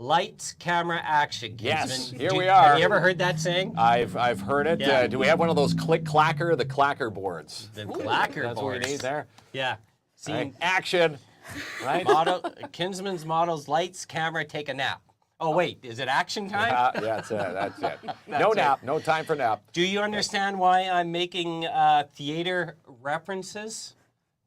Lights, camera, action. Yes, Kinsman. here we are. Have you ever heard that saying? I've heard it. Yeah. Do we have one of those the clacker boards? The clacker That's what we boards. need there. Yeah. See, Right. Action. Right? Kinsman's models, lights, camera, take a nap. Oh, wait, is it action time? Yeah, that's it. No nap. No time for nap. Do you understand why I'm making theater references?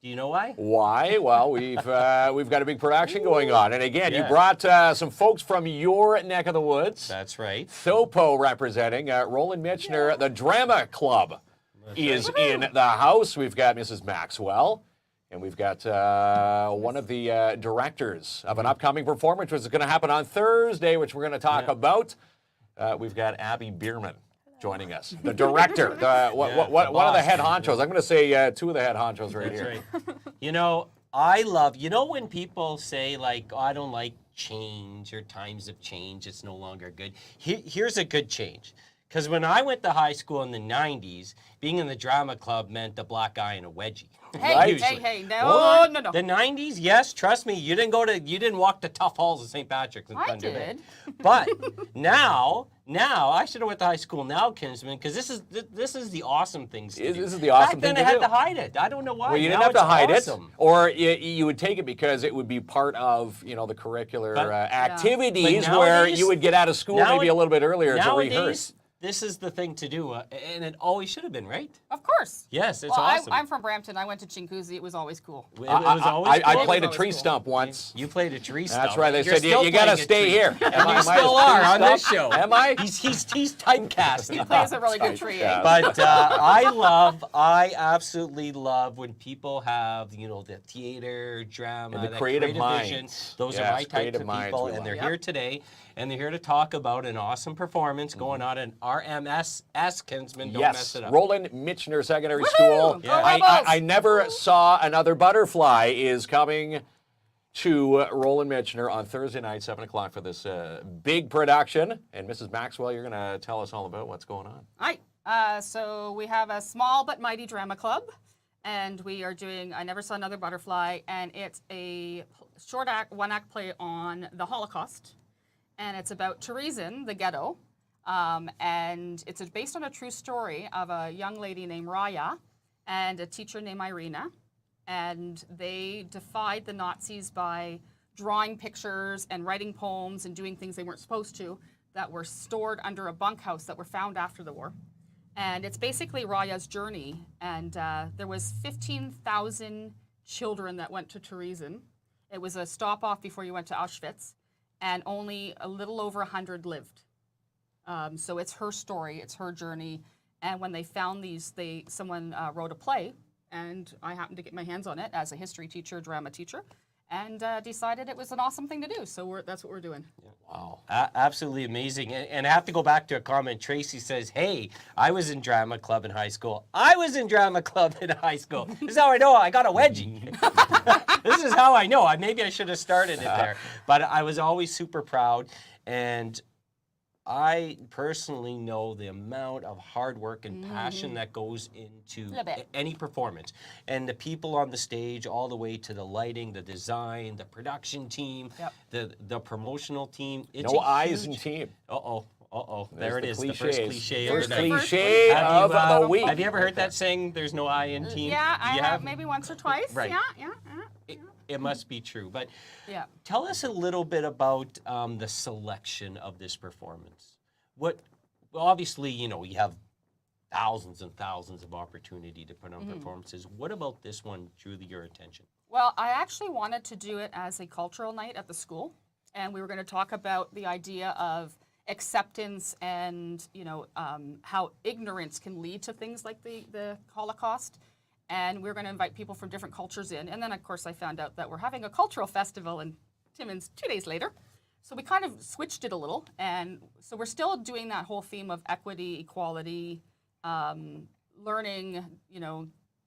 Do you know why? Why? Well, we've got a big production going on, and again, Yeah. you brought some folks from your neck of the woods. That's right. Thopo representing Roland Mitchner, the Drama Club is in the house. We've got Mrs. Maxwell, and we've got one of the directors of an upcoming performance, which is going to happen on Thursday, which we're going to talk about. We've got Abby Bierman joining us, the director, one of the head honchos. I'm going to say two of the head honchos right here. Right. You know, I love, when people say, like, oh, I don't like change or times of change, it's no longer good. Here's a good change. Because when I went to high school in the 90s, being in the drama club meant a black guy and a wedgie. Hey, no. The 90s, yes, trust me, you didn't walk the tough halls of St. Patrick's in Thunder Bay. But now, I should have went to high school now, Kinsman, because this is the awesome things to do. This is the awesome thing to do. Back then, I had to hide it. I don't know why. Well, you didn't Now have to hide awesome. it, or you would take it because it would be part of the curricular activities But where nowadays- you would get out of school maybe a little bit earlier to rehearse. This is the thing to do, and it always should have been, right? Of course. Yes, it's well, awesome. I'm from Brampton. I went to Chinguacousy. It was always cool. It was always I cool. played a It was tree always stump once. You played a tree stump. That's right. They You're said still you got to playing a stay tree. here. And you still are on this show. Am I? He's typecast. He plays a really good tree. Yeah. But I absolutely love when people have, the theater, drama, And the that creative vision. minds. Those Yes, are my types creative of minds people, we and they're love. here today, and they're here to talk about an awesome performance going on in RMSS, Kinsman. Don't mess it up. Roland Mitchner Secondary School. Go Rebels! I never saw another butterfly is coming to Roland Mitchner on Thursday night, 7 o'clock for this big production. And Mrs. Maxwell, you're going to tell us all about what's going on. All right. So we have a small but mighty drama club, and we are doing I Never Saw Another Butterfly, and it's a short act, one-act play on the Holocaust, and it's about Terezin, the ghetto, and it's based on a true story of a young lady named Raya and a teacher named Irina, and they defied the Nazis by drawing pictures and writing poems and doing things they weren't supposed to that were stored under a bunkhouse that were found after the war. And it's basically Raya's journey. And there was 15,000 children that went to Terezin. It was a stop-off before you went to Auschwitz. And only a little over 100 lived. So it's her story, it's her journey. And when they found these, someone wrote a play. And I happened to get my hands on it as a history teacher, drama teacher, and decided it was an awesome thing to do. So that's what we're doing. Yeah. Wow. Absolutely amazing. And I have to go back to a comment. Tracy says, hey, I was in drama club in high school. I was in drama club in high school. This is how I know I got a wedgie. This is how I know. Maybe I should have started it there. But I was always super proud. And I personally know the amount of hard work and passion that goes into any performance. And the people on the stage, all the way to the lighting, the design, the production team, the promotional team. It's No eyes in team. There it is, the first cliche First of the night. cliche of the week. Have you ever heard that saying, there's no I in team? Yeah, I have maybe once or twice. Right. Yeah. It must be true. But Yeah. tell us a little bit about the selection of this performance. Obviously, you have thousands and thousands of opportunity to put on performances. What about this one drew your attention? Well, I actually wanted to do it as a cultural night at the school, and we were going to talk about the idea of acceptance and how ignorance can lead to things like the Holocaust. And we were going to invite people from different cultures in. And then, of course, I found out that we're having a cultural festival in Timmins 2 days later. So we kind of switched it a little. And so we're still doing that whole theme of equity, equality, learning,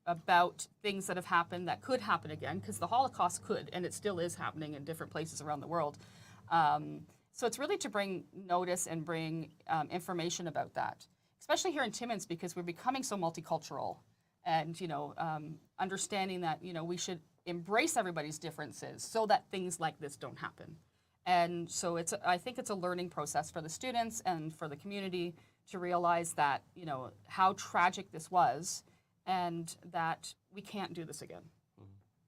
about things that have happened that could happen again, because the Holocaust could, and it still is happening in different places around the world. So it's really to bring notice and bring information about that, especially here in Timmins, because we're becoming so multicultural. And, understanding that, we should embrace everybody's differences so that things like this don't happen. And so I think it's a learning process for the students and for the community to realize that, you know, how tragic this was and that we can't do this again.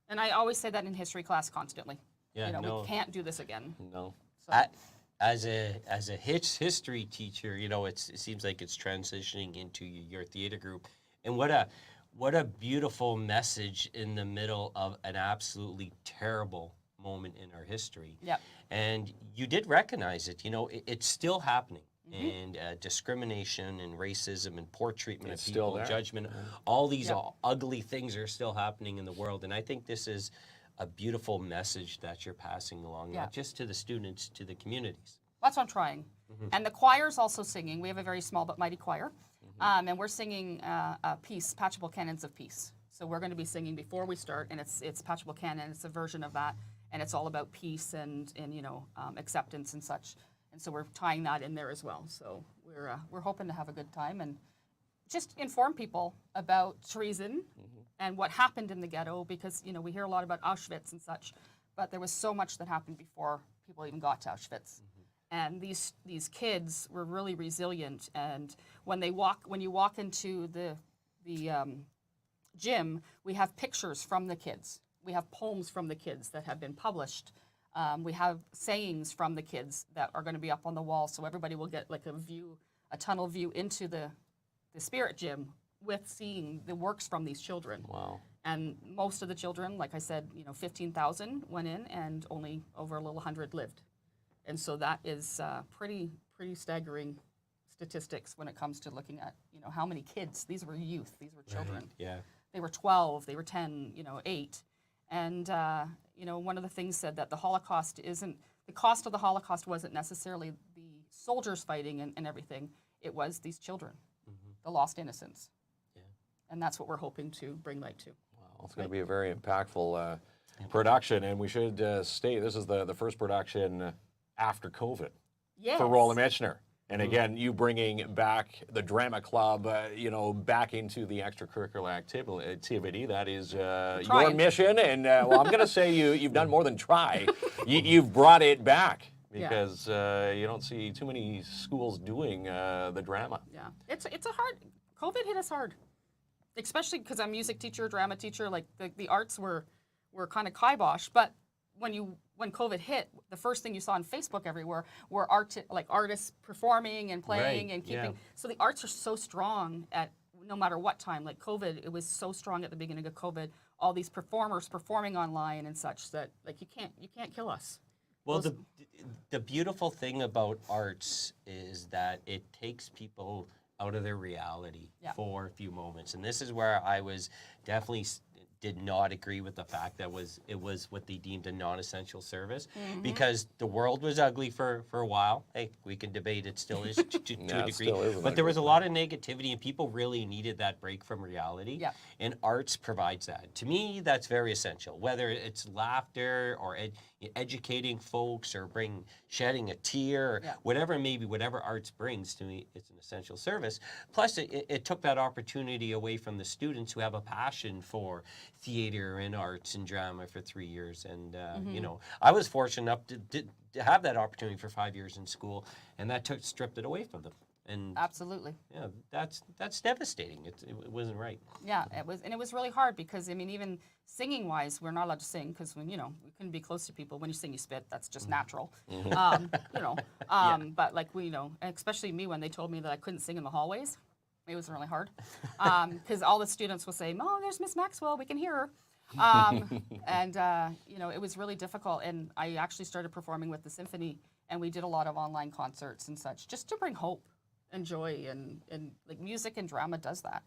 And I always say that in history class constantly. Yeah, you know, no. we can't do this again. No. So, As a history teacher, you know, it seems like it's transitioning into your theater group, and what a beautiful message in the middle of an absolutely terrible moment in our history. Yep. And you did recognize it. You know, it's still happening. And discrimination and racism and poor treatment It's of still people, there. judgment, all these ugly things are still happening in the world. And I think this is a beautiful message that you're passing along, not just to the students, to the communities. that's what I'm trying. And the choir's also singing. We have a very small but mighty choir. And we're singing a piece, Patchable Canons of Peace. So we're going to be singing before we start, and it's Patchable Canon. It's a version of that, and it's all about peace and you know, acceptance and such. And so we're tying that in there as well. So we're hoping to have a good time and just inform people about treason and what happened in the ghetto, because you know we hear a lot about Auschwitz and such, but there was so much that happened before people even got to Auschwitz. And these kids were really resilient. And when you walk into the gym, we have pictures from the kids. We have poems from the kids that have been published. We have sayings from the kids that are going to be up on the wall, so everybody will get like a tunnel view into the spirit gym with seeing the works from these children. Wow. And most of the children, like I said, you know, 15,000 went in, and only over a little 100 lived. And so that is pretty staggering statistics when it comes to looking at, you know, how many kids. These were youth. These were children. Right. Yeah. They were 12. They were 10. You know, 8. And you know, one of the things said that the cost of the Holocaust wasn't necessarily the soldiers fighting and everything. It was these children, the lost innocents. Yeah. And that's what we're hoping to bring light to. Wow, it's going to be a very impactful production, and we should state this is the first production after COVID Yes. for Roland Michener. And again, you bringing back the drama club, you know, back into the extracurricular activity. That is your Trying. mission. And well, I'm going to say you've done more than try. You've brought it back because you don't see too many schools doing the drama. Yeah, it's a hard. COVID hit us hard, especially because I'm a music teacher, drama teacher. Like the arts were kind of kibosh. But when COVID hit, the first thing you saw on Facebook everywhere were artists performing and playing Right, and keeping. yeah. So the arts are so strong at no matter what time. Like COVID, it was so strong at the beginning of COVID. All these performers performing online and such that like you can't kill us. Well, the beautiful thing about arts is that it takes people out of their reality for a few moments. And this is where I was definitely did not agree with the fact that it was what they deemed a non-essential service because the world was ugly for a while. Hey, we can debate it still is to a degree. still is an But there ugly was a lot of negativity and people really needed that break from reality. Yeah. And arts provides that. To me, that's very essential. Whether it's laughter or educating folks or shedding a tear or whatever it may be, whatever arts brings to me, it's an essential service. Plus, it took that opportunity away from the students who have a passion for theater and arts and drama for 3 years. And, you know, I was fortunate enough to have that opportunity for 5 years in school, and that stripped it away from them. And Absolutely. yeah, that's devastating. It wasn't right. Yeah, it was really hard because I mean, even singing wise, we're not allowed to sing because when we couldn't be close to people. When you sing, you spit. That's just natural. You know, but like especially me when they told me that I couldn't sing in the hallways, it was really hard because all the students would say, "Oh, there's Miss Maxwell. We can hear her." And you know, it was really difficult. And I actually started performing with the symphony, and we did a lot of online concerts and such, just to bring hope and joy and like music and drama does that.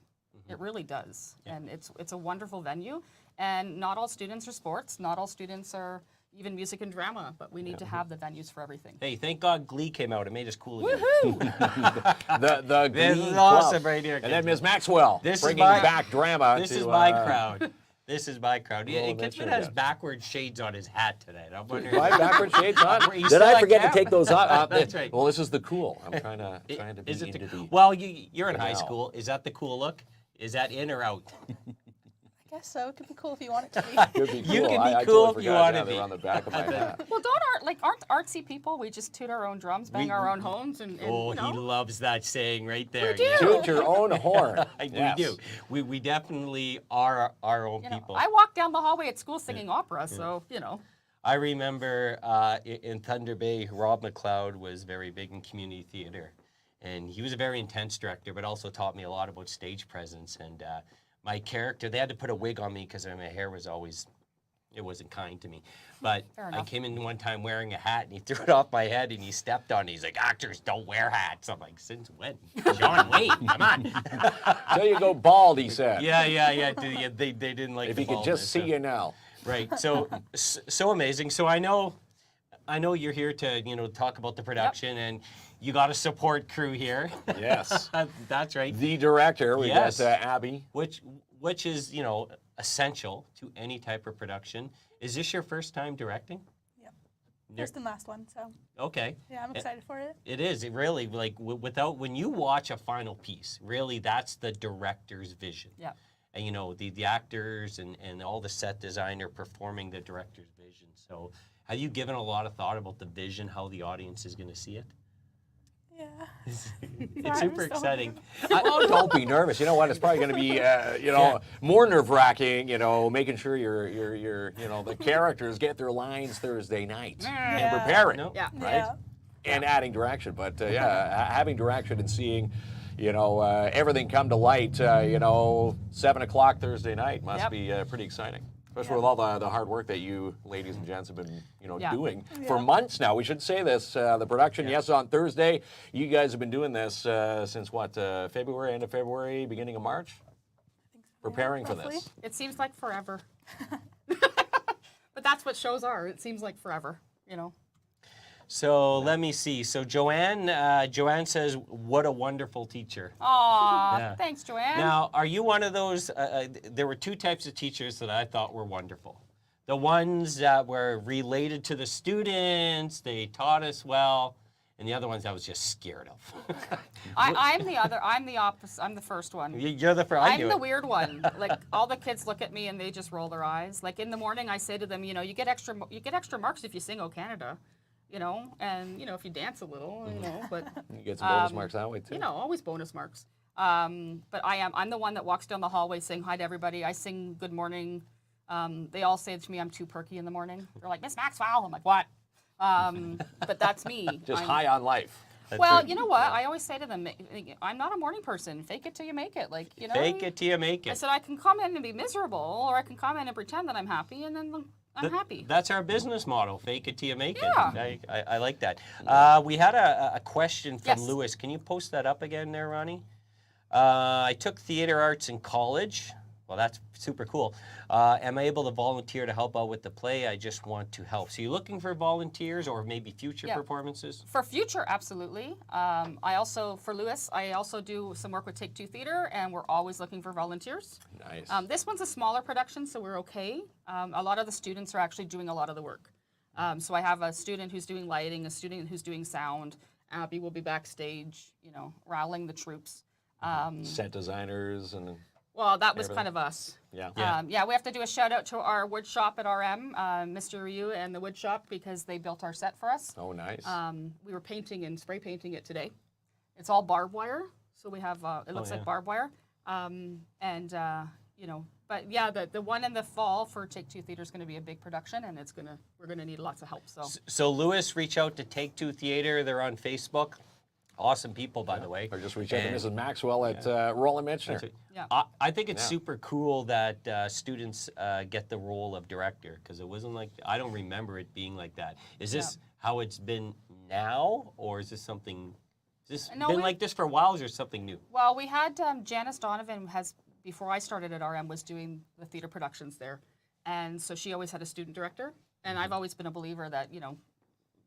It really does. And it's a wonderful venue. And not all students are sports, not all students are even music and drama, but we need to have the venues for everything. Hey, thank God Glee came out. It made us cool again. Woohoo! The This Glee is Club. awesome right here. And then Ms. Maxwell This is bringing my- back drama. This to, is my crowd. This is my crowd. Yeah, Roland Kitchman Michener, has yeah. backwards shades on his hat today. I'm wondering. My backward shades on? Were you Did still I at forget camp? to take those off? That's right. Well, this is the cool. I'm trying to be Is it into the. well, you're in high now. school. Is that the cool look? Is that in or out? guess so. It could be cool if you want it to be. Could be cool. You can be I cool totally if you forgot. want Yeah, to be. they're on the back of my hat. Well, aren't artsy people? We just toot our own drums, bang our own horns, and Oh, you know. he loves that saying right there. do. yeah. Toot your own horn. Yes. We do. We definitely are our own You know, people. I walk down the hallway at school singing opera, so you know. I remember in Thunder Bay, Rob McLeod was very big in community theater. And he was a very intense director, but also taught me a lot about stage presence. And my character, they had to put a wig on me because my hair was always, it wasn't kind to me. But Fair I enough. came in one time wearing a hat and he threw it off my head and he stepped on it. He's like, actors don't wear hats. I'm like, since when? John Wayne, come on. So you go bald, he said. Yeah. They didn't like If the he could just baldness, see so- you now. Right. So amazing. So I know you're here to, talk about the production and you got a support crew here. Yes. That's right. The director, we Yes. got Abby. Which is, essential to any type of production. Is this your first time directing? Yep. First and last one, so Okay. yeah, I'm excited for it. It is. It really, like, when you watch a final piece, really that's the director's vision. Yeah. And, the actors and all the set designer performing the director's vision. So have you given a lot of thought about the vision, how the audience is going to see it? Yeah. It's super exciting. Oh, don't be nervous. You know what? It's probably going to be, more nerve-wracking. Making sure your the characters get their lines Thursday night and Yeah. prepare it. No. Yeah. Right. Yeah. And adding direction, but having direction and seeing, everything come to light. 7 o'clock Thursday night must Yep. be pretty exciting. Especially with all the hard work that you ladies and gents have been, Yeah. doing for months now. We should say this. The production, yes, on Thursday. You guys have been doing this since what? February, end of February, beginning of March? Preparing for roughly. this. It seems like forever. But that's what shows are. It seems like forever, So let me see. So Joanne says, what a wonderful teacher. Aw, Yeah. thanks, Joanne. Now, are you one of those, there were two types of teachers that I thought were wonderful. The ones that were related to the students, they taught us well, and the other ones I was just scared of. I'm the other. I'm the opposite. I'm the first one. You're the first. I I'm knew the it. weird one. Like all the kids look at me and they just roll their eyes. Like in the morning, I say to them, you get extra marks if you sing "O Canada," and if you dance a little, but You get some bonus marks that way, too. always bonus marks. But I'm the one that walks down the hallway saying hi to everybody. I sing good morning. They all say to me I'm too perky in the morning. They're like, Miss Maxwell. I'm like, what? But that's me. Just I'm- high on life. Well, you know what? I always say to them, I'm not a morning person. Fake it till you make it. Fake it till you make I it. said I can come in and be miserable, or I can come in and pretend that I'm happy, and then I'm happy. That's our business model. Fake it till you make Yeah. it. I like that. We had a question from Yes. Lewis. Can you post that up again there, Ronnie? I took theater arts in college. Well, that's super cool. Am I able to volunteer to help out with the play? I just want to help. So you're looking for volunteers or maybe future Yeah. performances? For future, absolutely. For Lewis, I also do some work with Take Two Theater, and we're always looking for volunteers. Nice. This one's a smaller production, so we're okay. A lot of the students are actually doing a lot of the work. So I have a student who's doing lighting, a student who's doing sound. Abby will be backstage, rallying the troops. Set designers and Well, that was Everything. kind of us. yeah. Yeah. We have to do a shout out to our wood shop at RM, Mr. Ryu and the wood shop, because they built our set for us. Oh, nice. We were painting and spray painting it today. It's all barbed wire, so we have it looks yeah. like barbed wire, But yeah, the one in the fall for Take Two Theater is going to be a big production, and we're gonna need lots of help. So So Lewis, reach out to Take Two Theater. They're on Facebook. Awesome people, by the way. Or just reach out to And- Mrs. Maxwell at Roland Mitchner. yeah. I think it's Yeah. super cool that students get the role of director because it wasn't like, I don't remember it being like that. Is this how it's been now, or is this something, has this No, been we- like this for a while, or is there something new? Well, we had Janice Donovan before I started at RM, was doing the theater productions there. And so she always had a student director. And I've always been a believer that,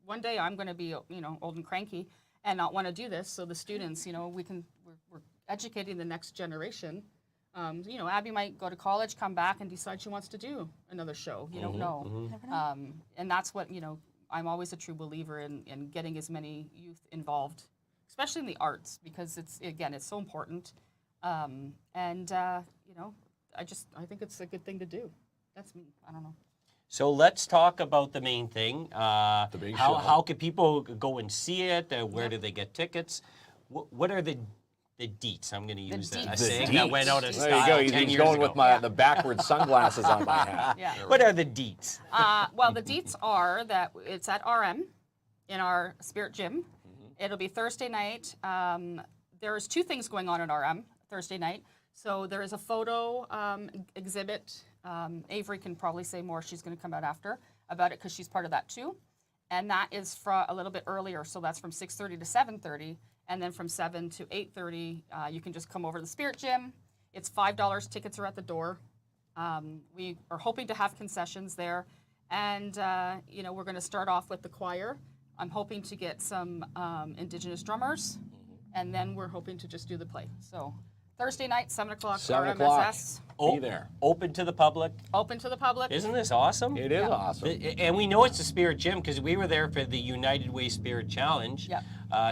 one day I'm going to be, old and cranky and not want to do this. So the students, we're educating the next generation. Abby might go to college, come back and decide she wants to do another show. You don't know. Never know. And that's what, I'm always a true believer in getting as many youth involved, especially in the arts, because it's so important. I think it's a good thing to do. That's me. I don't know. So let's talk about the main thing. The big show. How can people go and see it? Where do they get tickets? What are the deets? I'm going to use a deets. saying that went out of There style you go. 10 He's years going ago. with the backwards sunglasses on my hat. Yeah. What are the deets? Well, the deets are that it's at RM in our Spirit Gym. It'll be Thursday night. There's 2 things going on at RM Thursday night. So there is a photo exhibit. Avery can probably say more. She's going to come out after about it because she's part of that too. And that is for a little bit earlier. So that's from 6:30 to 7:30. And then from 7 to 8:30, you can just come over to the Spirit Gym. It's $5. Tickets are at the door. We are hoping to have concessions there. And, we're going to start off with the choir. I'm hoping to get some Indigenous drummers. And then we're hoping to just do the play. So Thursday night, 7 o'clock, 7 o'clock. RMSS. Be there. Open to the public. Open to the public. Isn't this awesome? It is awesome. And we know it's the Spirit Gym because we were there for the United Way Spirit Challenge. Yeah.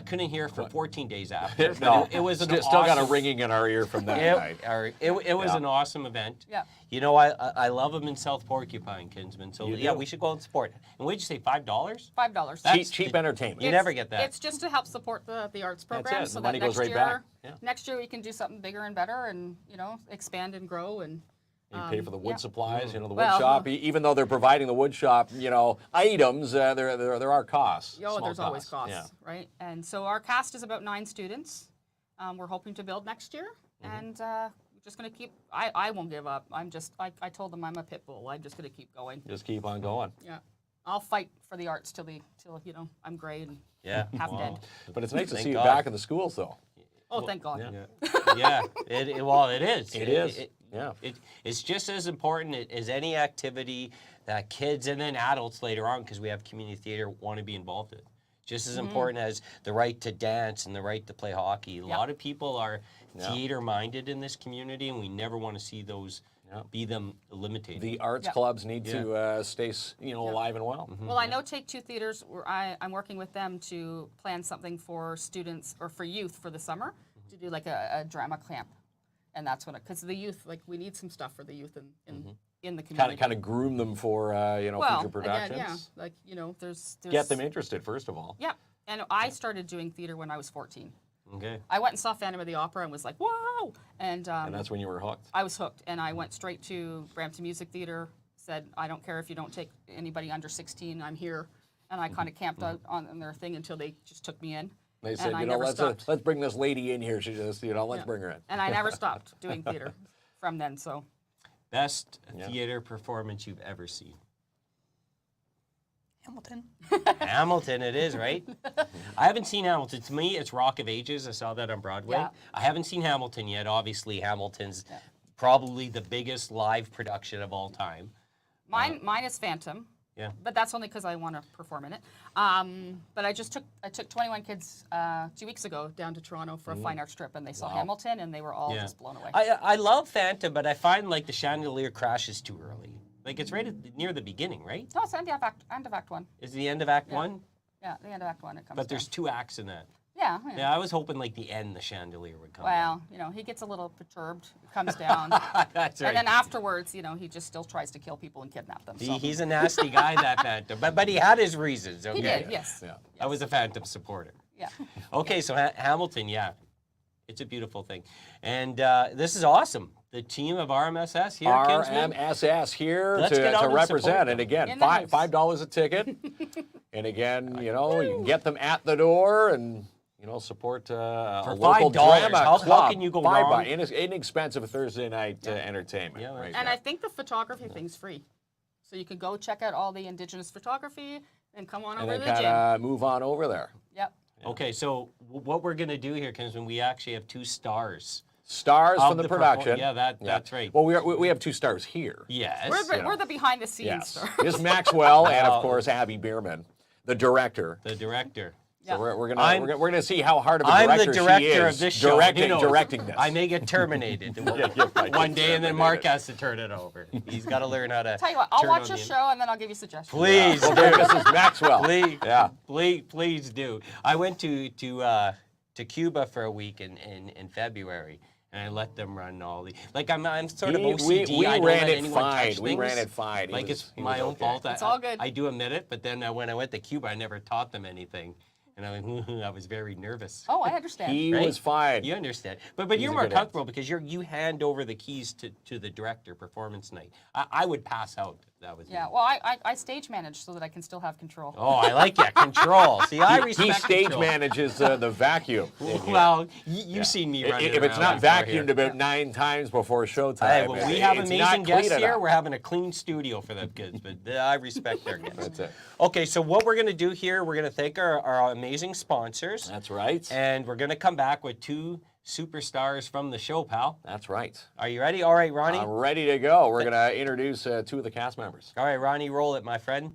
Couldn't hear for 14 days after. No, It was an still got a awesome- ringing in our ear from that night. It was Yeah. an awesome event. Yeah. I love them in South Porcupine, Kinsman. So You yeah, do. we should go and support. And what'd you say, $5? $5. That's Cheap the- entertainment. You never get that. It's just to help support the arts program. it. So The that money goes next right year, back. Yeah. next year we can do something bigger and better, and expand and grow and. You pay for the wood yeah. supplies, the wood Well, shop. Even though they're providing the wood shop, items, there are costs. Oh, small there's always costs, Yeah. right? And so our cast is about 9 students. We're hoping to build next year, and we're just going to keep. I won't give up. I told them I'm a pit bull. I'm just going to keep going. Just keep on going. Yeah, I'll fight for the arts till I'm gray and Yeah. half Wow. dead. But it's nice to Thank see you God. back in the schools, though. Oh, thank God. Yeah. It is. It is. Yeah. It's just as important as any activity that kids and then adults later on, because we have community theater, want to be involved in. Just as important as the right to dance and the right to play hockey. A lot of people are theater-minded in this community, and we never want to see those be them limited. The arts Yeah. clubs need to stay, alive and well. Well, I know Take Two Theaters, I'm working with them to plan something for students or for youth for the summer to do like a drama camp. And that's what, because the youth, we need some stuff for the youth in the community. Kind of groom them for, future productions. Again, yeah, there's Get them interested, first of all. Yeah, and I started doing theater when I was 14. Okay. I went and saw Phantom of the Opera and was like, whoa! And And that's when you were hooked. I was hooked, and I went straight to Brampton Music Theater, said, I don't care if you don't take anybody under 16, I'm here. And I kind of camped out on their thing until they just took me in. They said, and I never stopped. let's bring this lady in here. She just, let's bring her in. And I never stopped doing theater from then, so. Best theater performance you've ever seen? Hamilton. Hamilton, it is, right? I haven't seen Hamilton. To me, it's Rock of Ages. I saw that on Broadway. Yeah. I haven't seen Hamilton yet. Obviously, Hamilton's probably the biggest live production of all time. Mine is Phantom. Yeah. But that's only because I want to perform in it. But I took 21 kids 2 weeks ago down to Toronto for a fine arts trip, and they saw Hamilton, and they were all just blown away. I love Phantom, but I find the chandelier crashes too early. It's right near the beginning, right? No, it's end of Act 1. Is it the end of Act 1? Yeah, the end of Act 1 it comes But there's down. 2 acts in that. Yeah. Yeah, I was hoping the end, the chandelier would come down. Well, he gets a little perturbed, comes down. That's right. And then afterwards, he just still tries to kill people and kidnap them. So. He's a nasty guy, that Phantom. But he had his reasons, okay? He did, yes. Yeah. I was a Phantom supporter. Yeah. Okay, so Hamilton, it's a beautiful thing. And this is awesome. The team of RMSS here, Kinsman. RMSS here Let's get out to and represent. support And them. again, In the house. $5 a ticket. And again, you can get them at the door and, support a For local $5, drama how club. can you go $5 wrong? Inexpensive Thursday night entertainment. Yeah, right And there. I think the photography thing's free. So you can go check out all the Indigenous photography and come on And over then to the kind gym. of move on over there. Yep. Okay, so what we're going to do here, Kinsman, we actually have 2 stars. Stars Of from the the production. yeah, that's right. Well, we have 2 stars here. Yes. We're the behind the scenes Yes. stars. Is Maxwell and of course Abby Bierman, the director. The director. Yeah. So we're I'm- gonna see how hard of a I'm director the director she is of this show. directing Who knows? directing this. I may get terminated one day, and then Mark has to turn it over. He's got to learn how to. Tell you what, I'll turn watch on your the- show and then I'll give you suggestions. Please, Well, there, Mrs. Maxwell. please, Yeah. please do. I went to Cuba for a week in February, and I let them run all the. Like I'm sort of We OCD. I don't ran let it anyone fine. touch We things. ran it fine. Like He it's was my own okay. fault. It's all good. I do admit it, but then when I went to Cuba, I never taught them anything, and I was very nervous. Oh, I understand. He Right? was fine. You understand, but you're a more good comfortable because you hand over the keys to the director performance night. I would pass out. That was Yeah, me. well, I stage manage so that I can still have control. Oh, I like that control. See, I He respect stage control. manages the vacuum. in here. Well, you've seen me running If it's around not before vacuumed here. about 9 times before showtime, Hey, well, we have it's amazing not guests clean here. enough. We're having a clean studio for them kids, but I respect their guests. That's it. Okay, so what we're going to do here, we're going to thank our amazing sponsors, That's right. and we're going to come back with 2 superstars from the show, pal. That's right. Are you ready? All right, Ronnie. I'm ready to go. We're going to introduce 2 of the cast members. All right, Ronnie, roll it, my friend.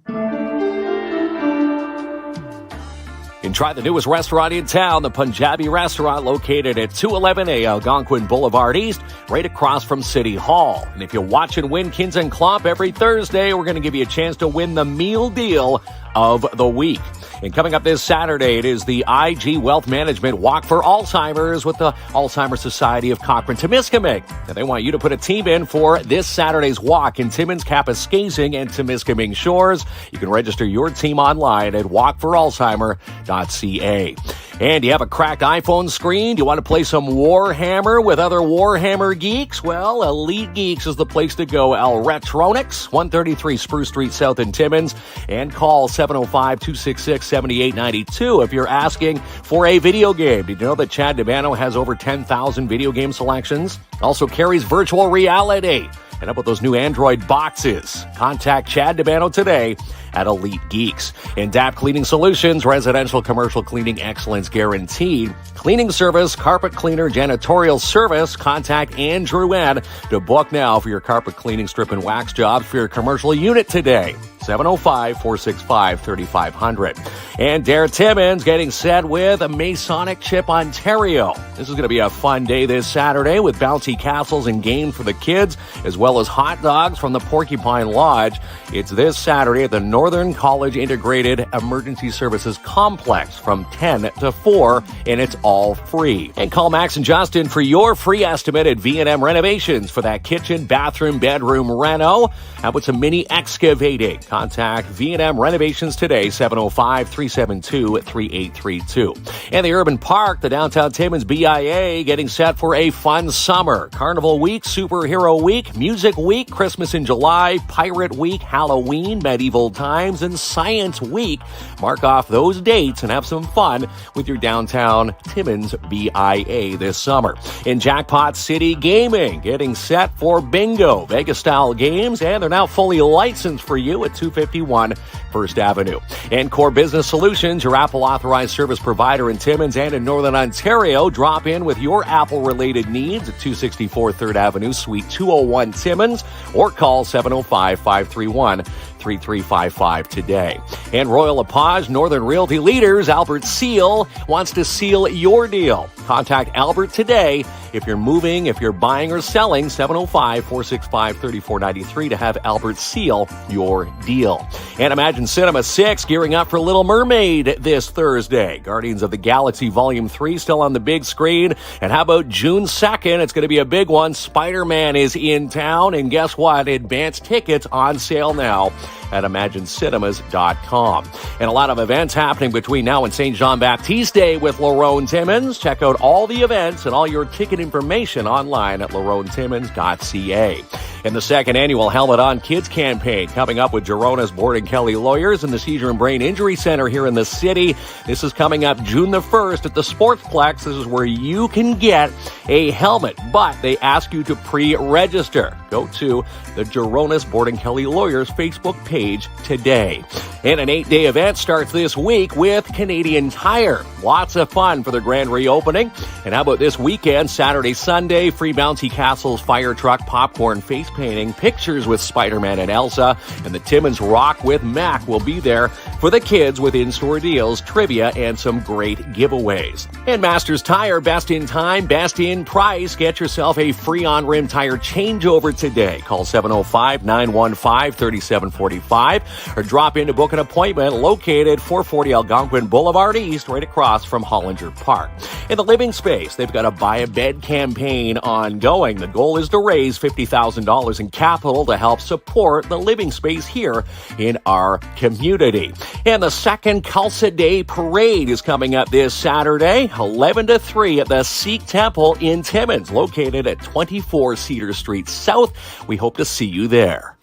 And try the newest restaurant in town, the Punjabi restaurant located at 211A Algonquin Boulevard East, right across from City Hall. And if you watch and win KINZ and KLOMP every Thursday, we're going to give you a chance to win the meal deal of the week. And coming up this Saturday, it is the IG Wealth Management Walk for Alzheimer's with the Alzheimer's Society of Cochrane-Temiskaming. And they want you to put a team in for this Saturday's walk in Timmins, Kapuskasing, and Temiskaming Shores. You can register your team online at walkforalzheimer.ca. And do you have a cracked iPhone screen? Do you want to play some Warhammer with other Warhammer geeks? Well, Elite Geeks is the place to go. Electronics, 133 Spruce Street South in Timmins. And call 705-266-7892 if you're asking for a video game. Did you know that Chad DeBano has over 10,000 video game selections? Also carries virtual reality. And how about those new Android boxes? Contact Chad DeBano today at Elite Geeks. In DAP Cleaning Solutions, residential commercial cleaning excellence guaranteed. Cleaning service, carpet cleaner, janitorial service. Contact Andrew N. to book now for your carpet cleaning, strip and wax jobs for your commercial unit today. 705-465-3500. And Dare Timmins getting set with a Masonic Chip Ontario. This is going to be a fun day this Saturday with bouncy castles and games for the kids, as well as hot dogs from the Porcupine Lodge. It's this Saturday at the Northern College Integrated Emergency Services Complex from 10 to 4, and it's all free. And call Max and Justin for your free estimate at V&M Renovations for that kitchen, bathroom, bedroom reno. How about some mini excavating? Contact V&M Renovations today, 705-372-3832. And the Urban Park, the Downtown Timmins BIA, getting set for a fun summer. Carnival Week, Superhero Week, Music Week, Christmas in July, Pirate Week, Halloween, Medieval Times, and Science Week. Mark off those dates and have some fun with your Downtown Timmins BIA this summer. In Jackpot City Gaming, getting set for bingo, Vegas-style games, and they're now fully licensed for you at 251 First Avenue. And Core Business Solutions, your Apple authorized service provider in Timmins and in Northern Ontario. Drop in with your Apple-related needs at 264 3rd Avenue, Suite 201 Timmins, or call 705-531-3355 today. And Royal LePage Northern Realty Leaders, Albert Seal, wants to seal your deal. Contact Albert today if you're moving, if you're buying or selling, 705-465-3493 to have Albert seal your deal. And Imagine Cinema 6 gearing up for Little Mermaid this Thursday. Guardians of the Galaxy Volume 3 still on the big screen. And how about June 2nd? It's going to be a big one. Spider-Man is in town. And guess what? Advance tickets on sale now at ImagineCinemas.com. And a lot of events happening between now and St. Jean Baptiste Day with Lerone Timmins. Check out all the events and all your ticket information online at LeroneTimmins.ca. And the second annual Helmet on Kids campaign coming up with Gerona's Board and Kelly Lawyers and the Seizure and Brain Injury Center here in the city. This is coming up June the 1st at the Sportsplex. This is where you can get a helmet, but they ask you to pre-register. Go to the Gerona's Board and Kelly Lawyers Facebook page today. And an 8-day event starts this week with Canadian Tire. Lots of fun for the grand reopening. And how about this weekend, Saturday, Sunday, free bouncy castles, fire truck, popcorn, face painting, pictures with Spider-Man and Elsa, and the Timmins Rock with Mac will be there for the kids with in-store deals, trivia, and some great giveaways. And Masters Tire, best in time, best in price. Get yourself a free on-rim tire changeover today. Call 705-915-3745 or drop in to book an appointment located 440 Algonquin Boulevard East, right across from Hollinger Park. In the living space, they've got a Buy a Bed campaign ongoing. The goal is to raise $50,000 in capital to help support the living space here in our community. And the second Khalsa Day Parade is coming up this Saturday, 11 to 3 at the Sikh Temple in Timmins, located at 24 Cedar Street South. We hope to see you there.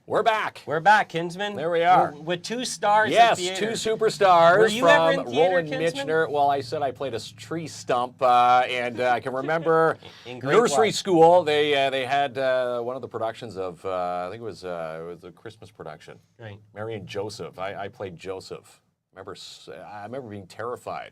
We're back. We're back, Kinsman. There we are. With 2 stars Yes, at theater. 2 superstars Were you ever from in theater, Roland Kinsman? Michener. Well, I said I played a tree stump, and I can remember In grade nursery what? school. They had one of the productions of I think it was a Christmas production. Right. Mary and Joseph. I played Joseph. I remember being terrified.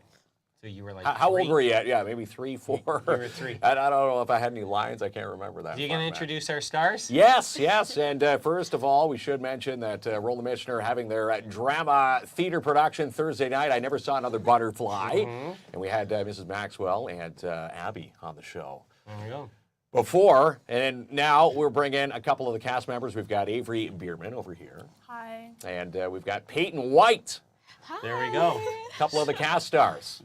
So you were like How 3. old were you at? Yeah, maybe 3, 4. You were 3. I don't know if I had any lines. I can't remember that. Are you far going to back. introduce our stars? Yes, yes. And first of all, we should mention that Roland Michener having their drama theater production Thursday night. I Never Saw Another Butterfly. And we had Mrs. Maxwell and Abby on the show. There we go. Before, and now we're bringing a couple of the cast members. We've got Avery Bierman over here. Hi. And we've got Peyton White, There we go. a couple of the cast stars.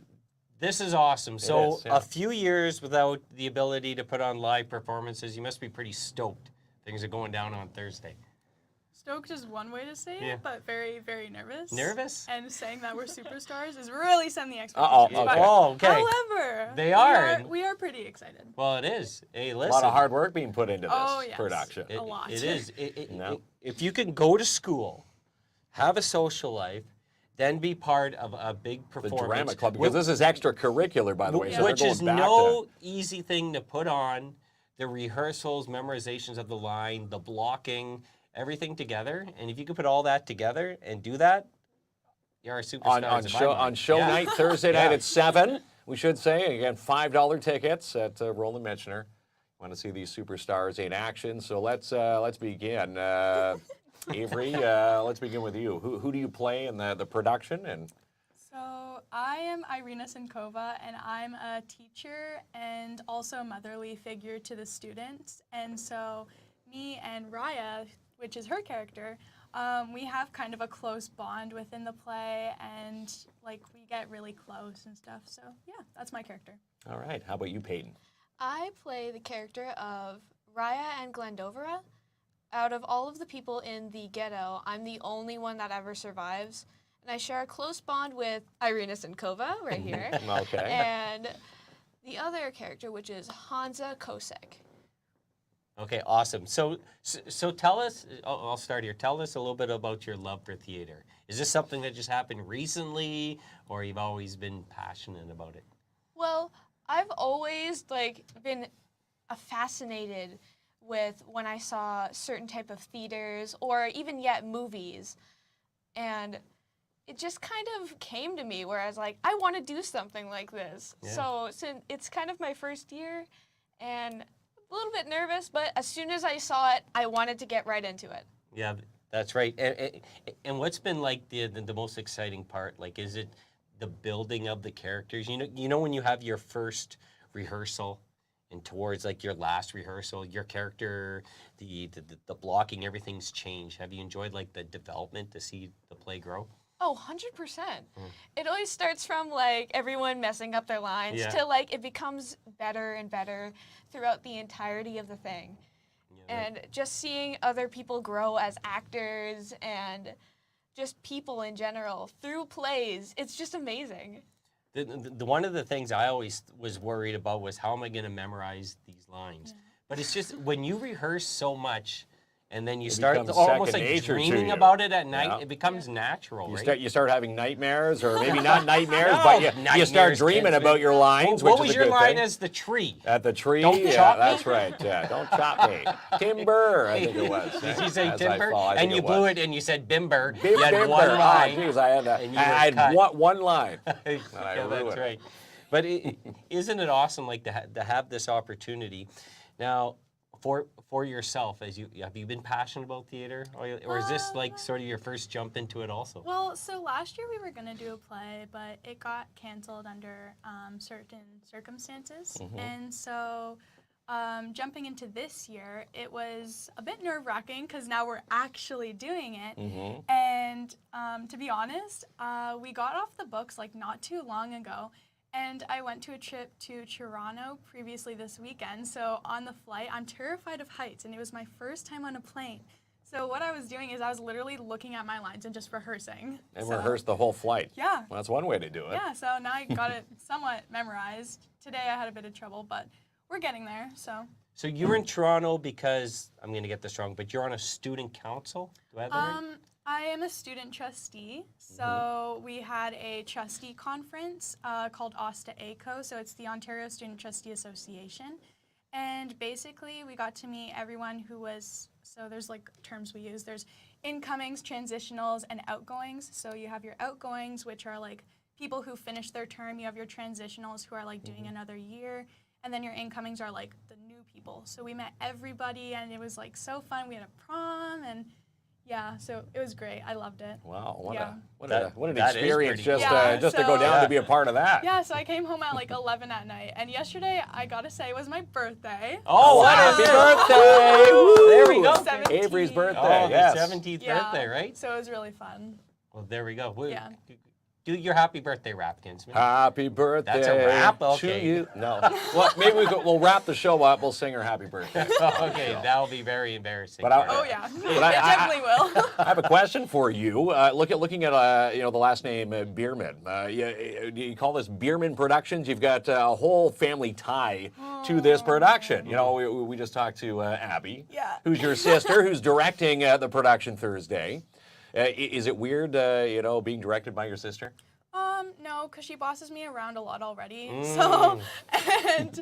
This is awesome. So is, yeah. a few years without the ability to put on live performances, you must be pretty stoked. Things are going down on Thursday. Stoked is one way to say it, Yeah. but very, very nervous. Nervous? And saying that we're superstars is really setting the Uh-oh, expectations. okay. But Oh, okay. However, They are. We are pretty excited. Well, it is. Hey, A listen. lot of hard work being put into this Oh, yes. production. It- a lot. It is. No. If you can go to school, have a social life, then be part of a big The performance. drama club, because this is extracurricular, by the way. So Which they're is going back no easy thing to put on. The rehearsals, memorizations of the line, the blocking, everything together. And if you could put all that together and do that, you're a superstar. on show night Thursday night at 7. We should say again $5 tickets at Roland Michener. Want to see these superstars in action? So let's begin. Avery, let's begin with you. Who do you play in the production? And So I am Irina Sinkova, and I'm a teacher and also a motherly figure to the students. And so me and Raya, which is her character, we have kind of a close bond within the play, and like we get really close and stuff. So yeah, that's my character. all right, how about you, Peyton? I play the character of Raya and Glendovera. Out of all of the people in the ghetto, I'm the only one that ever survives. And I share a close bond with Irina Sinkova, right here. Okay. And the other character, which is Hansa Kosek. Okay, awesome. So tell us, I'll start here. Tell us a little bit about your love for theater. Is this something that just happened recently, or you've always been passionate about it? Well, I've always been fascinated with when I saw certain type of theaters or even yet movies. And it just kind of came to me where I was like, I want to do something like this. Yeah. So since it's kind of my first year and a little bit nervous, but as soon as I saw it, I wanted to get right into it. Yeah, that's right. And what's been like the most exciting part? Like, is it the building of the characters? You know when you have your first rehearsal and towards like your last rehearsal, your character, the blocking, everything's changed. Have you enjoyed like the development to see the play grow? Oh, 100%. It always starts from like everyone messing up their lines Yeah. to like it becomes better and better throughout the entirety of the thing. And just seeing other people grow as actors and just people in general through plays, it's just amazing. The one of the things I always was worried about was how am I going to memorize these lines? But it's just when you rehearse so much and then you start becomes almost second like nature to dreaming you. about it at night, Yeah. it becomes natural, You right? start having nightmares, or maybe not nightmares, No, but you nightmares, start dreaming Kinsman. about your lines, What which was is a your good line thing. as the tree? At the tree, Don't yeah, chop me? that's right. Yeah, don't chop me. Timber, I think it was. Did you say As I timber? thought, I And think you it blew was. it and you said bimber. Bim, You had bimber. one Oh, line. geez, I had, and you were I had cut. one line. Yeah, that's ruined. right. But isn't it awesome, like to have this opportunity? Now, for yourself, have you been passionate about theater, or is this like sort of your first jump into it also? Well, so last year we were going to do a play, but it got canceled under certain circumstances. And so jumping into this year, it was a bit nerve-wracking because now we're actually doing it. And to be honest, we got off the books like not too long ago. And I went to a trip to Toronto previously this weekend. So on the flight, I'm terrified of heights, and it was my first time on a plane. So what I was doing is I was literally looking at my lines and just rehearsing. And rehearse the whole flight. Yeah. Well, that's one way to do it. Yeah, so now I got it somewhat memorized. Today I had a bit of trouble, but we're getting there, so. So you're in Toronto because, I'm going to get this wrong, but you're on a student council? Do I have that right? I am a student trustee, so we had a trustee conference called OSTA ACO, so it's the Ontario Student Trustee Association, and basically we got to meet everyone who was, so there's like terms we use, there's incomings, transitionals, and outgoings. So you have your outgoings, which are like people who finish their term, you have your transitionals who are like doing another year, and then your incomings are like the new people. So we met everybody, and it was like so fun. We had a prom, and yeah, so it was great. I loved it. Wow, what an that is experience pretty just to go so- down to be a part of that. Yeah, so I came home at like 11 at night, and yesterday, I gotta say, was my birthday. Oh, what Happy is it? birthday! Woo! There we go. 17. Avery's birthday, Oh, yes. the 17th birthday, right? So it was really fun. Well, there we go. Yeah. Do your happy birthday rap, Kinsman. Happy birthday That's a wrap? to Okay. you. No. Well, maybe we'll wrap the show up. We'll sing her happy birthday. Okay, that'll be very embarrassing. But I- Oh yeah, But it definitely will. I have a question for you. Looking at the last name Bierman. You call this Bierman Productions? You've got a whole family tie to this production. You know, we just talked to Abby, Yeah. who's your sister, who's directing the production Thursday. Is it weird, being directed by your sister? No, because she bosses me around a lot already. So, and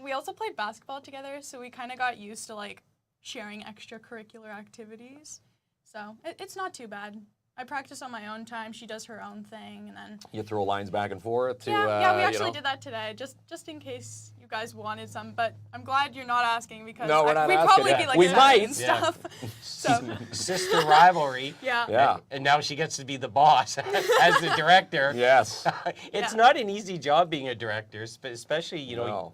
we also played basketball together, so we kind of got used to like sharing extracurricular activities. So it's not too bad. I practice on my own time. She does her own thing, and then You throw lines back and forth to, yeah, we actually did that today, just in case you guys wanted some. But I'm glad you're not asking because No, we're not we'd asking. probably Yeah. be like We seven might. and stuff. So Sister rivalry. yeah. Yeah. And now she gets to be the boss as the director. Yes. It's Yeah. not an easy job being a director, especially, No.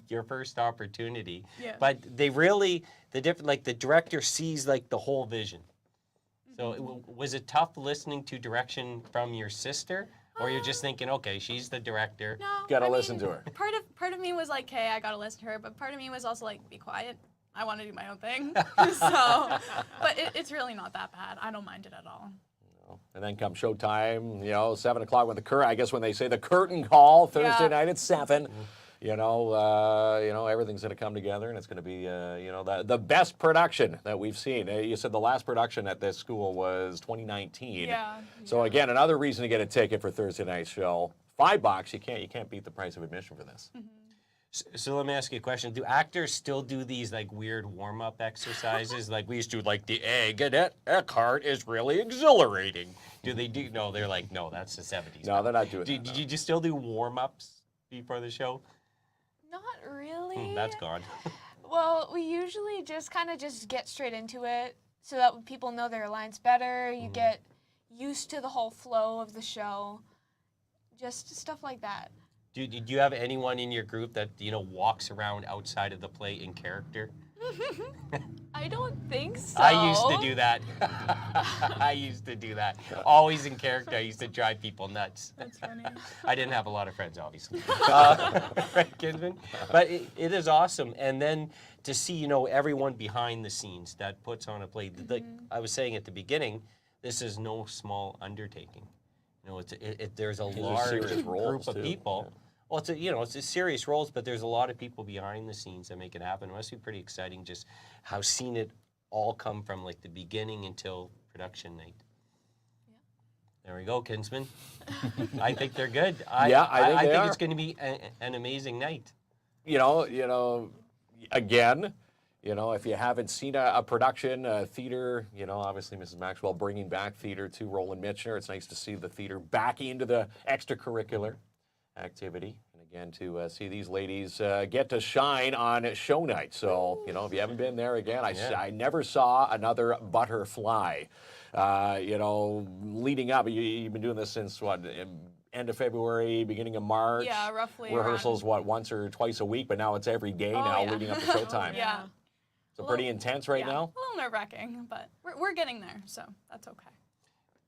your first opportunity. Yeah. But they really, the director sees like the whole vision. So was it tough listening to direction from your sister? Or you're just thinking, okay, she's the director. No, Gotta I listen mean, to her. Part of me was like, hey, I gotta listen to her, but part of me was also like, be quiet. I want to do my own thing. So, but it's really not that bad. I don't mind it at all. And then come showtime, 7 o'clock when they say the curtain call Thursday Yeah. night at 7. Everything's going to come together, and it's going to be, the best production that we've seen. You said the last production at this school was 2019. Yeah. So again, another reason to get a ticket for Thursday night's show. $5. You can't beat the price of admission for this. So let me ask you a question. Do actors still do these like weird warm-up exercises? Like we used to like the egg and Eckhart is really exhilarating. Do they do? No, they're like, no, that's the 70s. No, they're not doing that. Did you still do warm-ups before the show? Not really. That's gone. Well, we usually just kind of just get straight into it so that people know their lines better. You get used to the whole flow of the show. Just stuff like that. Do you have anyone in your group that, walks around outside of the play in character? I don't think so. I used to do that. I used to do that. Always in character. I used to drive people nuts. That's funny. I didn't have a lot of friends, obviously. Right, Kinsman? But it is awesome. And then to see, everyone behind the scenes that puts on a play. Like I was saying at the beginning, this is no small undertaking. There's a large serious roles, group of too. people. Yeah. Well, it's a serious roles, but there's a lot of people behind the scenes that make it happen. It must be pretty exciting just how seen it all come from like the beginning until production night. Yeah. There we go, Kinsman. I think they're good. I think they are. It's going to be an amazing night. Again, if you haven't seen a production, theater, obviously Mrs. Maxwell bringing back theater to Roland Michener. It's nice to see the theater back into the extracurricular activity. And again, to see these ladies get to shine on show night. So, you know, if you haven't been there again, I never saw another butterfly. You know, leading up, you've been doing this since what, end of February, beginning of March? Yeah, roughly Rehearsals, what, once or twice a week, but now it's every day now yeah. leading up to showtime. Yeah. So pretty intense right Yeah, now? a little nerve-wracking, but we're getting there, so that's okay.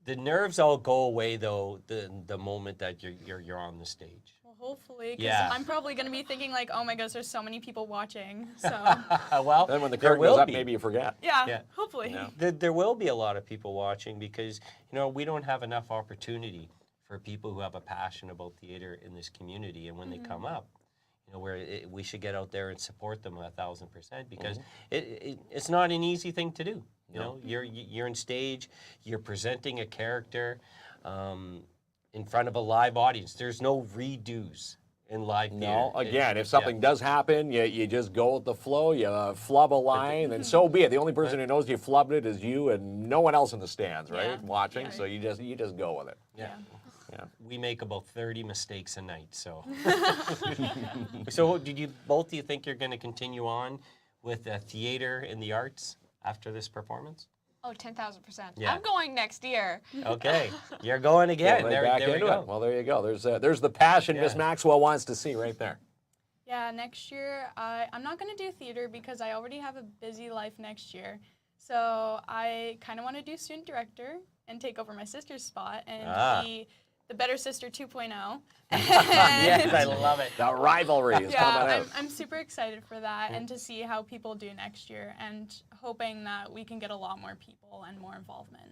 The nerves all go away though the moment that you're on the stage. Well, hopefully, because Yeah. I'm probably going to be thinking like, oh my gosh, there's so many people watching. So Well, Then when the there curtain will goes up, be. maybe you forget. yeah, hopefully. There will be a lot of people watching because, you know, we don't have enough opportunity for people who have a passion about theater in this community. And when they come up, you know, we should get out there and support them 1,000% because it's not an easy thing to do. You know, you're on stage, you're presenting a character in front of a live audience. There's no redos in live theater. No, again, if something does happen, you just go with the flow, you flub a line, and so be it. The only person who knows you flubbed it is you and no one else in the stands, right? Yeah. Watching, so you just go with it. Yeah. Yeah. We make about 30 mistakes a night, so. So do you think you're going to continue on with theater in the arts after this performance? Oh, 10,000%. Yeah. I'm going next year. Okay, you're going again. Right back there we into go. it. Well, there you go. There's the passion Miss Yeah. Maxwell wants to see right there. Yeah, next year I'm not going to do theater because I already have a busy life next year. So I kind of want to do student director and take over my sister's spot and be the better sister 2.0. Yes, I love it. The rivalry is coming out. I'm super excited for that and to see how people do next year and hoping that we can get a lot more people and more involvement.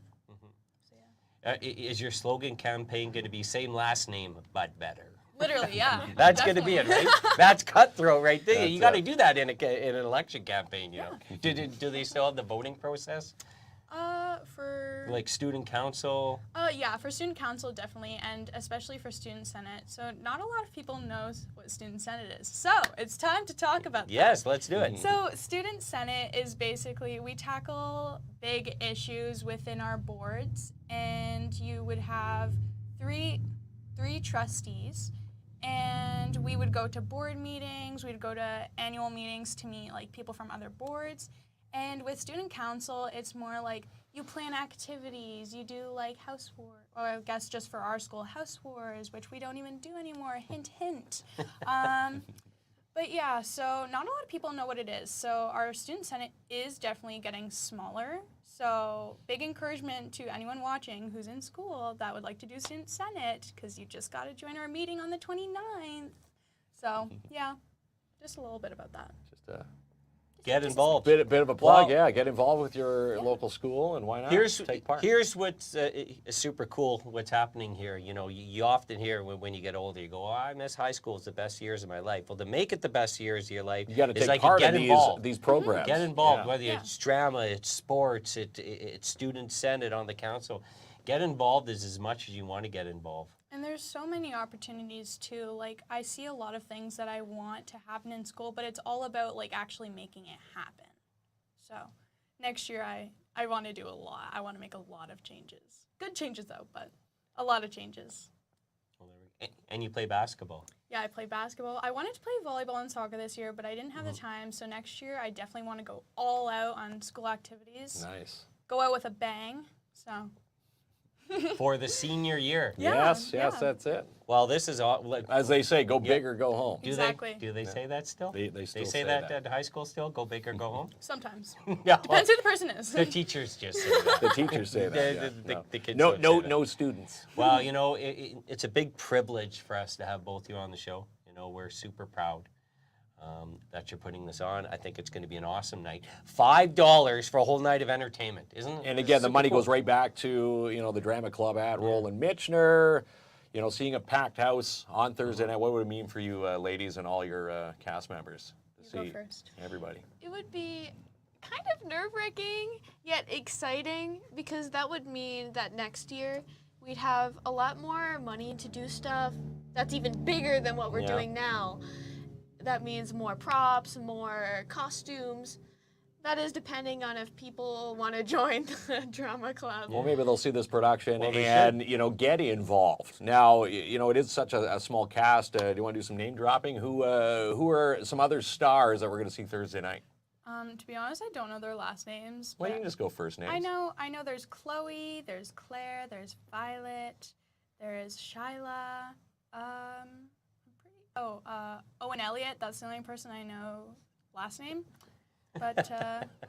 Is your slogan campaign going to be same last name but better? Literally, yeah. That's going to be it, right? That's cutthroat right there. That's You got to it. do that in an election campaign, you know. Do they still have the voting process? For Like student council? yeah, for student council definitely, and especially for student senate. So not a lot of people knows what student senate is. So it's time to talk about that. Yes, let's do it. So student senate is basically we tackle big issues within our boards, and you would have three trustees, and we would go to board meetings, we'd go to annual meetings to meet like people from other boards. And with student council, it's more like you plan activities, you do like house war, or I guess just for our school, house wars, which we don't even do anymore, hint, hint. But yeah, so not a lot of people know what it is. So our student senate is definitely getting smaller. So big encouragement to anyone watching who's in school that would like to do student senate, because you just got to join our meeting on the 29th. So yeah, just a little bit about that. Just Get involved. bit of a plug, Well- yeah. Get involved with your local school, and why not take part? Here's what's super cool. What's happening here? You know, you often hear when you get older, you go, "Oh, I miss high school. It's the best years of my life." Well, to make it the best years of your life, You got to is take like part get in involved. these programs. Get involved, Yeah. whether it's drama, it's sports, it's student senate on the council. Get involved as much as you want to get involved. And there's so many opportunities too. Like I see a lot of things that I want to happen in school, but it's all about like actually making it happen. So next year I want to do a lot. I want to make a lot of changes. Good changes though, but a lot of changes. And you play basketball. Yeah, I play basketball. I wanted to play volleyball and soccer this year, but I didn't have the time. So next year I definitely want to go all out on school activities. Nice. Go out with a bang. So For the senior year. Yeah, Yes, yeah. that's it. Well, this is all. Like, As they say, go big or go home. Exactly. Do they say that still? They still say say that that. at high school still? Go big or go home? sometimes. Yeah. Depends who the person is. The teachers just say that. The teachers say that. The- yeah. the kids No, don't no, say that. no students. Well, you know, it's a big privilege for us to have both you on the show. You know, we're super proud that you're putting this on. I think it's going to be an awesome night. $5 for a whole night of entertainment, isn't it? And again, the Super money cool. goes right back to, you know, the Drama Club at Roland Michener. You know, seeing a packed house on Thursday night, what would it mean for you ladies and all your cast members to You go see first. everybody? It would be kind of nerve-wracking, yet exciting, because that would mean that next year we'd have a lot more money to do stuff that's even bigger than what we're Yeah. doing now. That means more props, more costumes, That is depending on if people want to join the drama club. Well, maybe they'll see this production Well, they and, get involved. Now, it is such a small cast. Do you want to do some name dropping? Who are some other stars that we're going to see Thursday night? To be honest, I don't know their last names. Why but don't you just go first names? I know there's Chloe, there's Claire, there's Violet, there is Shyla, Owen Elliott, that's the only person I know last name. But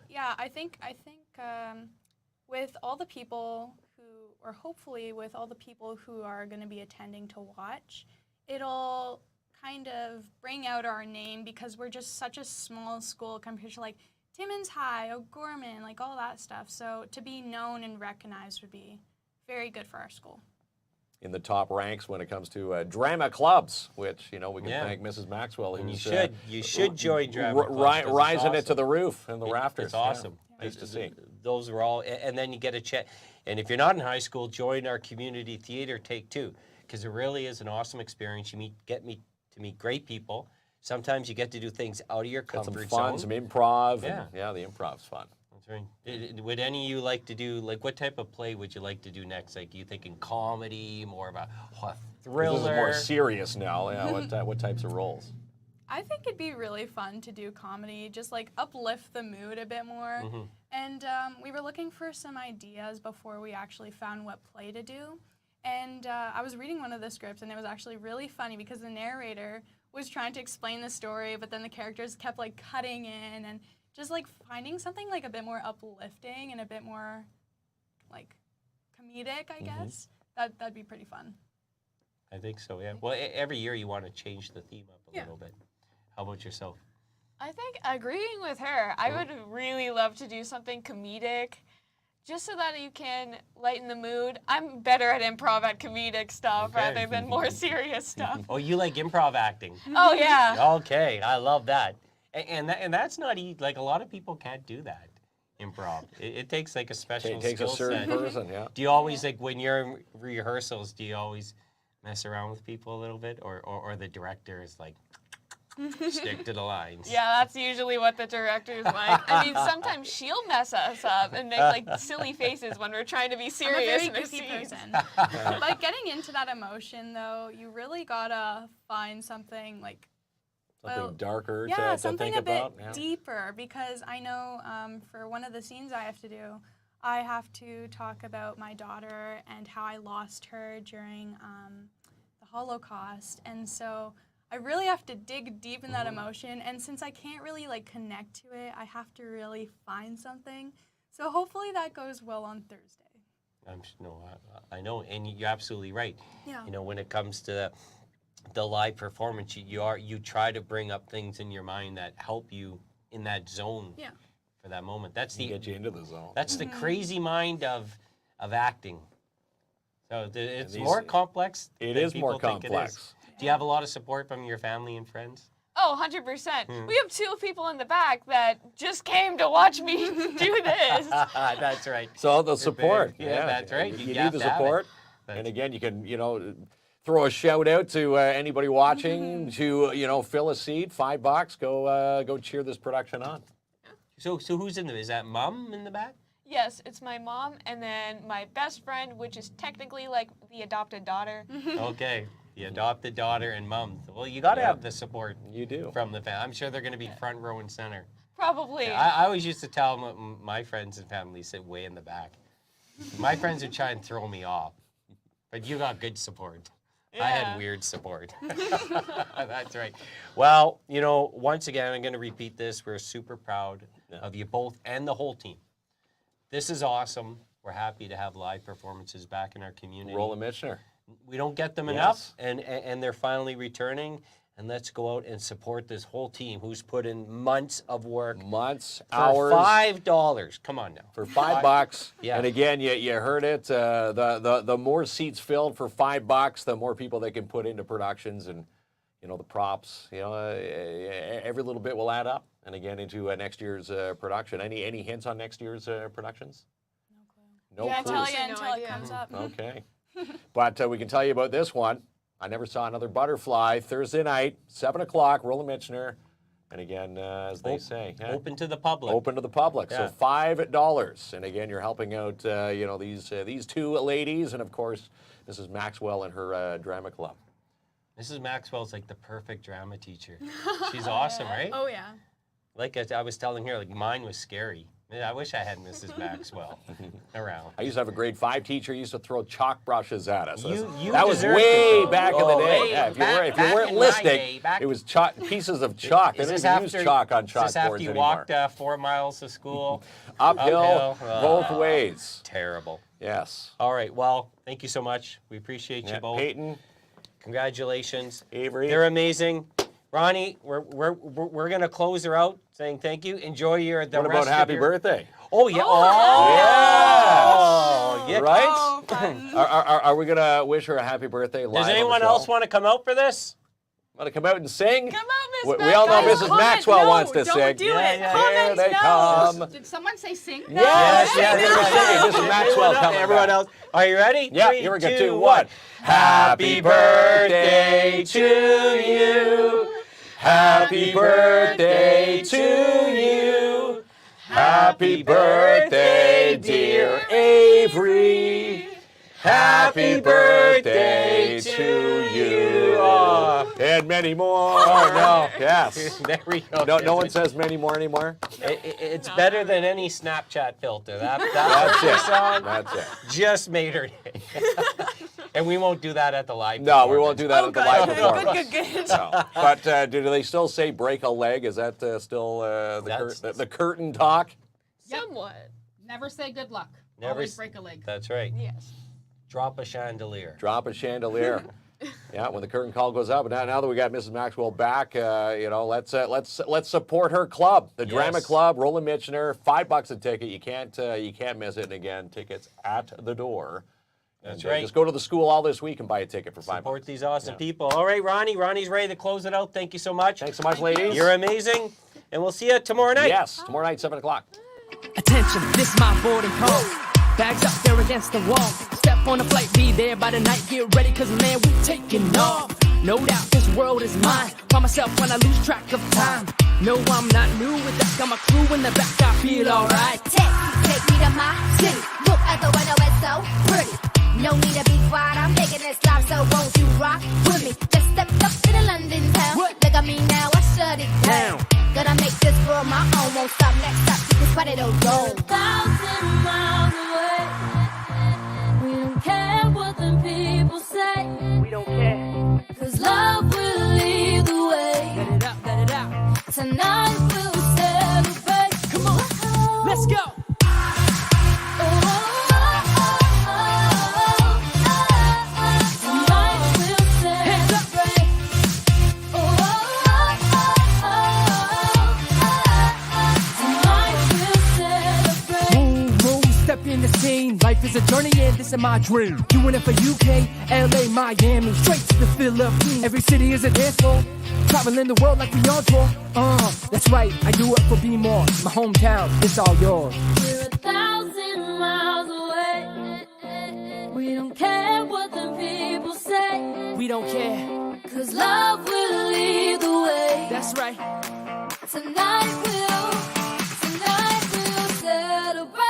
yeah, I think with all the people hopefully with all the people who are going to be attending to watch, it'll kind of bring out our name because we're just such a small school compared to like Timmins High, O'Gorman, like all that stuff. So to be known and recognized would be very good for our school. In the top ranks when it comes to drama clubs, which, we can Yeah. thank Mrs. Maxwell, And who's you should join drama clubs 'cause it's rising it awesome. to the roof and the rafters. It's awesome. Yeah. Nice to see. Those are all, and then you get a chat. And if you're not in high school, join our community theater take two, because it really is an awesome experience. You get to meet great people. Sometimes you get to do things out of your Got some comfort fun, zone. some improv. Yeah. And, the improv's fun. That's right. Would any of you like to do, like, what type of play would you like to do next? Like, you thinking comedy, more of a thriller? This is more serious now. Yeah. What types of roles? I think it'd be really fun to do comedy, just like uplift the mood a bit more. Mm-hmm. And we were looking for some ideas before we actually found what play to do. And I was reading one of the scripts, and it was actually really funny because the narrator was trying to explain the story, but then the characters kept like cutting in and just like finding something like a bit more uplifting and a bit more like comedic, I guess. That'd be pretty fun. I think so, yeah. Well, every year you want to change the theme up a Yeah. little bit. How about yourself? I think agreeing with her, I would really love to do something comedic just so that you can lighten the mood. I'm better at improv at comedic stuff Okay. rather than more serious stuff. Oh, you like improv acting? Oh, yeah. Okay, I love that. And that's not easy. Like, a lot of people can't do that, improv. It takes like a special It takes a skill certain set. person, yeah. Do you always, like, when you're in rehearsals, do you always mess around with people a little bit? Or the director is like, stick to the lines? Yeah, that's usually what the director's like. I mean, sometimes she'll mess us up and make like silly faces when we're trying to be I'm a serious very in a goofy scene. person. But getting into that emotion, though, you really gotta find something like Something darker yeah, to something think a bit about. Yeah. deeper. Because I know for one of the scenes I have to do, I have to talk about my daughter and how I lost her during the Holocaust, and so I really have to dig deep in that emotion. And since I can't really like connect to it, I have to really find something. So hopefully that goes well on Thursday. I know, and you're absolutely right. Yeah. You know, when it comes to the live performance, you try to bring up things in your mind that help you in that zone Yeah. for that moment. That's Get you into the zone. that's the crazy mind of acting. So it's these- more complex. It than is more people think it is. complex. Do you have a lot of support from your family and friends? Oh, 100%. We have 2 people in the back that just came to watch me do this. That's right. So the support. Yeah, that's right. You You need have the to have it. support. That's- And again, you can, throw a shout out to anybody watching to, fill a seat, $5. Go cheer this production on. So who's in is that mom in the back? Yes, it's my mom and then my best friend, which is technically like the adopted daughter. Okay. The adopted daughter and mom. Well, you got to have the support You do. from the family. I'm sure they're going to be front row and center. Probably. I always used to tell my friends and family sit way in the back. My friends would try and throw me off, but you got good support. I had Yeah. weird support. That's right. Well, once again, I'm going to repeat this. We're super proud of you both and the whole team. This is awesome. We're happy to have live performances back in our community. Roland Mitchner. We don't get them Yes. enough, and they're finally returning. And let's go out and support this whole team who's put in months of work Months, for hours. $5. Come on now. For $5. Yeah. And again, you heard it. The more seats filled for $5, the more people they can put into productions and, the props. Every little bit will add up. And again, into next year's production. Any hints on next year's productions? No clue. Can't tell you No until idea. it comes up. Okay. But we can tell you about this one. I Never Saw Another Butterfly, Thursday night, 7 o'clock, Roland Mitchner, And again, as they say, yeah, Open to the public. open to the public. Yeah. So $5. And again, you're helping out, you know, these two ladies, and of course, Mrs. Maxwell and her drama club. Mrs. Maxwell's like the perfect drama teacher. She's awesome, right? Oh yeah. Like I was telling her, like mine was scary. I wish I had Mrs. Maxwell around. I used to have a grade 5 teacher who used to throw chalk brushes at us. You That was deserve way to. back in the Oh, day. hey, Yeah, if you back weren't in my listening, day, back- it was pieces of chalk. They Is don't this even use chalk on Is this after chalkboards you anymore. walked 4 miles to school? Uphill, Uphill. both ways. Terrible. Yes. All right. Well, thank you so much. We appreciate you Yeah, both. Peyton, Congratulations. Avery. They're amazing. Ronnie, we're gonna close her out saying thank you. Enjoy your the what rest about happy of your... birthday? Oh yeah. Yes. Yeah. Right? Oh, fun. Are we going to wish her a happy birthday live Does on the anyone show? else want to come out for this? Want to come out and sing? Come on, Miss We all know Guys, Mrs. comment. Maxwell No, wants to don't sing. do Yeah, it. yeah, Comment, Here they no. come. Did someone say sing? Yes, Yeah, they were singing. Mrs. Maxwell coming Everyone back. else. Are you ready? Yeah, 3, here we go. 2, 2, 1. 1. Happy birthday to you. Happy birthday to you. Happy birthday, dear Avery. Happy birthday to you. And many more. Oh, no. Yes. There we go. No one says many more anymore. It's better than any Snapchat filter. That's That it. song That's it. just made her day. And we won't do that at the live. No, we won't do that Oh, at the good. live Good, performance. good. No. But do they still say break a leg? Is that still the curtain talk? Somewhat. Never say good luck. Never Always s- break a leg. That's right. Yes. Drop a chandelier. Drop a chandelier. Yeah, when the curtain call goes up. Now that we got Mrs. Maxwell back, you know, let's support her club, the Drama Yes. Club. Roland Mitchner, $5 a ticket. You can't miss it. And again, tickets at the door. That's And, right. Just go to the school all this week and buy a ticket for $5. Support these awesome people. All right, Ronnie. Ronnie's ready to close it out. Thank you so much. Thanks so much, ladies. You're amazing. And we'll see you tomorrow night. Yes, tomorrow night, 7 o'clock. Attention, this my boarding call. Bags up there against the wall. Step on the flight, be there by the night. Get ready, cause man, we taking off. No doubt this world is mine. Find myself when I lose track of time. No, I'm not new with that. Got my crew in the back, I feel alright. Take me to my city. Look at the weather, it's so pretty. No need to be quiet, I'm making this live, so won't you rock with me? Just step up to the London town. Look at me now, I shut it down. Gonna make this world my own, won't stop, next stop, you can spot it or go. 1,000 miles away. We don't care what them people say. We don't care. Cause love will lead the way. Let it out, let it out. Tonight we'll celebrate. Come on, let's go. Tonight we'll Hands up. celebrate. Tonight we'll celebrate. Move, move, step in the scene. Life is a journey and this is my dream. Doing it for UK, LA, Miami, straight to the Philippines. Every city is a dance floor. Traveling the world like we on tour. That's right, I do it for B-More. My hometown, it's all yours. We're 1,000 miles away. We don't care what the people say. We don't care. Cause love will lead the way. That's right. Tonight we'll celebrate.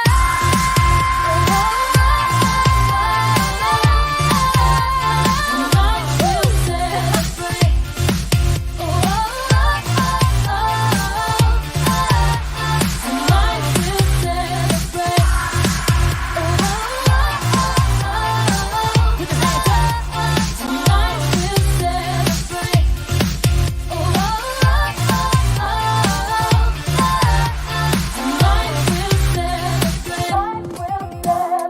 Tonight we'll celebrate. Tonight we'll celebrate. Put your hands up. Tonight we'll celebrate. Tonight we'll celebrate.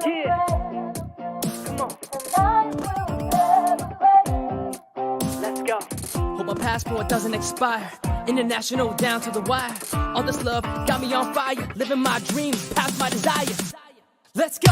Yeah. Come on. Let's go. Hope my passport doesn't expire. International down to the wire. All this love got me on fire. Living my dreams past my desire. Let's go.